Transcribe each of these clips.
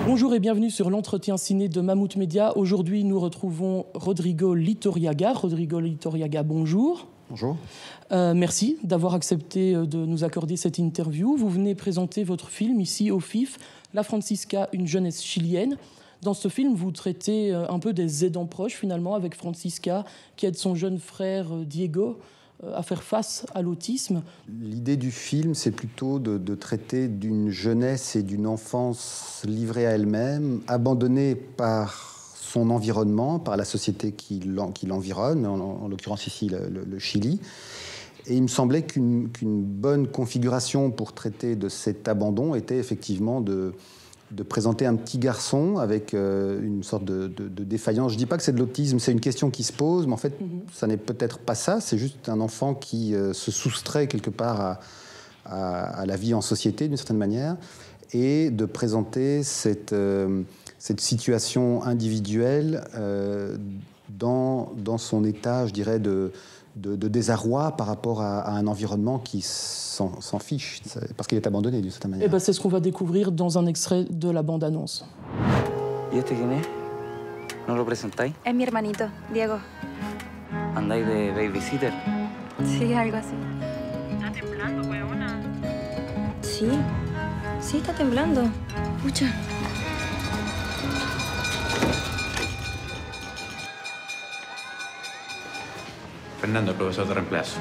Bonjour et bienvenue sur l'entretien ciné de Mammouth Média. Aujourd'hui, nous retrouvons Rodrigo Litorriaga. Rodrigo Litorriaga, bonjour. Bonjour. Merci d'avoir accepté de nous accorder cette interview. Vous venez présenter votre film ici au FIF, La Francisca, une jeunesse chilienne. Dans ce film, vous traitez un peu des aidants proches, finalement, avec Francisca, qui aide son jeune frère Diego à faire face à l'autisme. L'idée du film, c'est plutôt de traiter d'une jeunesse et d'une enfance livrée à elle-même, abandonnée par son environnement, par la société qui l'environne, en l'occurrence ici le Chili. Et il me semblait qu'une bonne configuration pour traiter de cet abandon était effectivement de présenter un petit garçon avec une sorte de défaillance. Je ne dis pas que c'est de l'autisme, c'est une question qui se pose, mais en fait, ça n'est peut-être pas ça. C'est juste un enfant qui se soustrait quelque part à la vie en société, d'une certaine manière, et de présenter cette situation individuelle dans son état, je dirais, de désarroi par rapport à un environnement qui s'en fiche, parce qu'il est abandonné d'une certaine manière. Et c'est ce qu'on va découvrir dans un extrait de la bande-annonce. ¿Y este quién es? ¿No lo presentáis? Es mi hermanito, Diego. ¿Andáis de babysitter? Sí, algo así. Está temblando, weona. Sí, está temblando. Pucha. Fernando, profesor de reemplazo.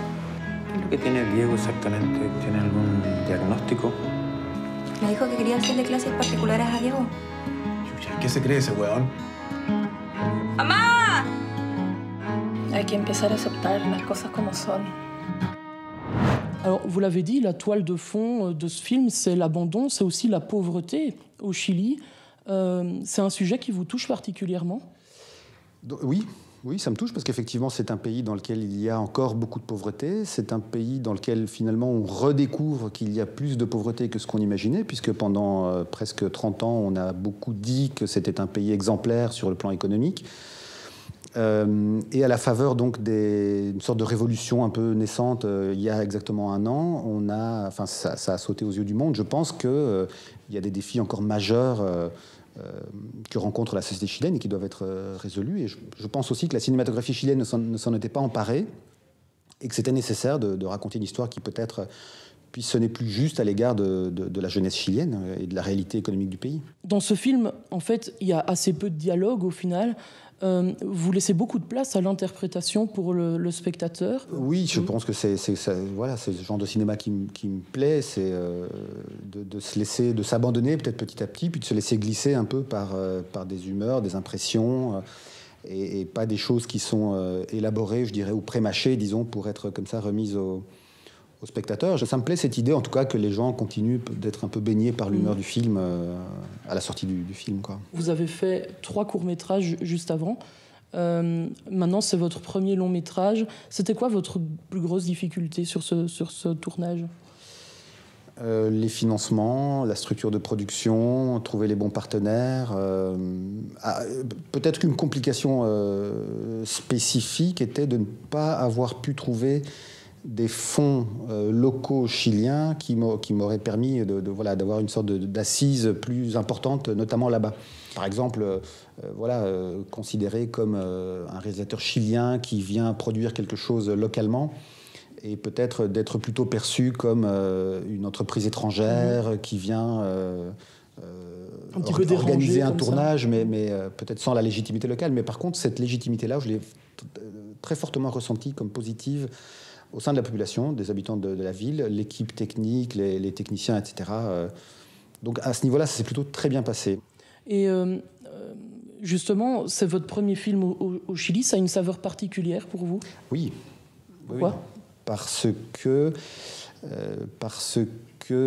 ¿Qué es lo que tiene Diego exactamente? ¿Tiene algún diagnóstico? Me dijo que quería hacerle clases particulares a Diego. Chucha, ¿qué se cree ese weón? ¡Mamá! Hay que empezar a aceptar las cosas como son. Alors, vous l'avez dit, la toile de fond de ce film, c'est l'abandon, c'est aussi la pauvreté au Chili. C'est un sujet qui vous touche particulièrement ? Oui, ça me touche parce qu'effectivement, c'est un pays dans lequel il y a encore beaucoup de pauvreté. C'est un pays dans lequel, finalement, on redécouvre qu'il y a plus de pauvreté que ce qu'on imaginait, puisque pendant presque 30 ans, on a beaucoup dit que c'était un pays exemplaire sur le plan économique. Et à la faveur donc d'une sorte de révolution un peu naissante, il y a exactement un an, ça a sauté aux yeux du monde. Je pense qu'il y a des défis encore majeurs que rencontre la société chilienne et qui doivent être résolus. Et je pense aussi que la cinématographie chilienne ne s'en était pas emparée et que c'était nécessaire de raconter une histoire qui peut-être puisse sonner plus juste à l'égard de la jeunesse chilienne et de la réalité économique du pays. Dans ce film, en fait, il y a assez peu de dialogue au final. Vous laissez beaucoup de place à l'interprétation pour le spectateur. Oui, je pense que c'est ce genre de cinéma qui me plaît, c'est de se laisser, de s'abandonner peut-être petit à petit, puis de se laisser glisser un peu par des humeurs, des impressions, et pas des choses qui sont élaborées, je dirais, ou prémâchées, disons, pour être comme ça remises au spectateur. Ça me plaît cette idée, en tout cas, que les gens continuent d'être un peu baignés par l'humeur du film à la sortie du film, quoi. Vous avez fait 3 courts-métrages juste avant. Maintenant, c'est votre premier long-métrage. C'était quoi votre plus grosse difficulté sur ce tournage ? Les financements, la structure de production, trouver les bons partenaires. Peut-être qu'une complication spécifique était de ne pas avoir pu trouver des fonds locaux chiliens qui m'auraient permis d'avoir une sorte d'assise plus importante, notamment là-bas. Par exemple, considéré comme un réalisateur chilien qui vient produire quelque chose localement et peut-être d'être plutôt perçu comme une entreprise étrangère qui vient organiser un tournage, mais peut-être sans la légitimité locale. Mais par contre, cette légitimité-là, je l'ai très fortement ressentie comme positive au sein de la population, des habitants de la ville, l'équipe technique, les techniciens, etc. Donc à ce niveau-là, ça s'est plutôt très bien passé. Et justement, c'est votre premier film au Chili, ça a une saveur particulière pour vous ? Oui. Pourquoi ? Oui. Parce que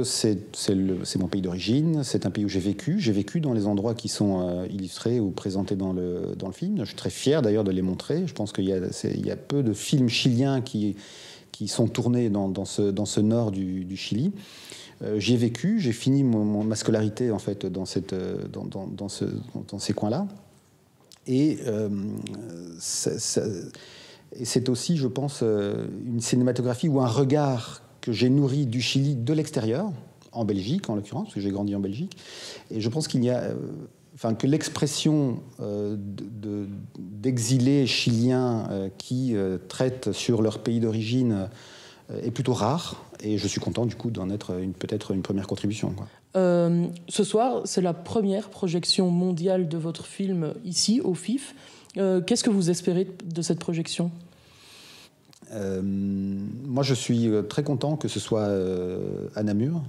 c'est mon pays d'origine, c'est un pays où j'ai vécu dans les endroits qui sont illustrés ou présentés dans le film. Je suis très fier d'ailleurs de les montrer. Je pense qu'il y a peu de films chiliens qui sont tournés dans ce nord du Chili. J'y ai vécu, j'ai fini ma scolarité en fait dans ces coins-là. Et c'est aussi, je pense, une cinématographie ou un regard que j'ai nourri du Chili de l'extérieur, en Belgique en l'occurrence, parce que j'ai grandi en Belgique. Et je pense qu'il y a... que l'expression d'exilés chiliens qui traitent sur leur pays d'origine est plutôt rare. Et je suis content du coup d'en être peut-être une première contribution, quoi. Ce soir, c'est la première projection mondiale de votre film ici, au FIF. Qu'est-ce que vous espérez de cette projection ? Moi, je suis très content que ce soit à Namur.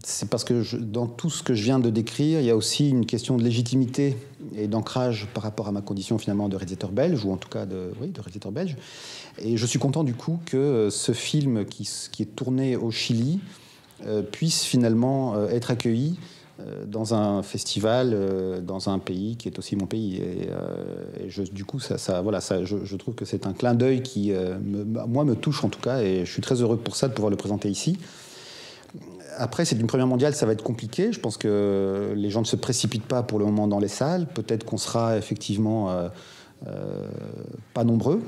C'est parce que dans tout ce que je viens de décrire, il y a aussi une question de légitimité et d'ancrage par rapport à ma condition finalement de réalisateur belge, ou en tout cas de réalisateur belge. Et je suis content du coup que ce film qui est tourné au Chili puisse finalement être accueilli dans un festival, dans un pays qui est aussi mon pays. Du coup, je trouve que c'est un clin d'œil qui, moi, me touche en tout cas, et je suis très heureux pour ça de pouvoir le présenter ici. Après, c'est une première mondiale, ça va être compliqué. Je pense que les gens ne se précipitent pas pour le moment dans les salles. Peut-être qu'on sera effectivement pas nombreux.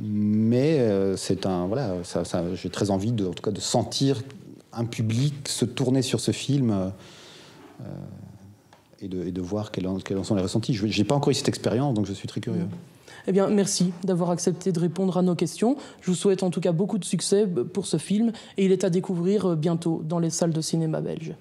Mais j'ai très envie en tout cas de sentir un public se tourner sur ce film et de voir quels en sont les ressentis. Je n'ai pas encore eu cette expérience, donc je suis très curieux. Eh bien, merci d'avoir accepté de répondre à nos questions. Je vous souhaite en tout cas beaucoup de succès pour ce film et il est à découvrir bientôt dans les salles de cinéma belges.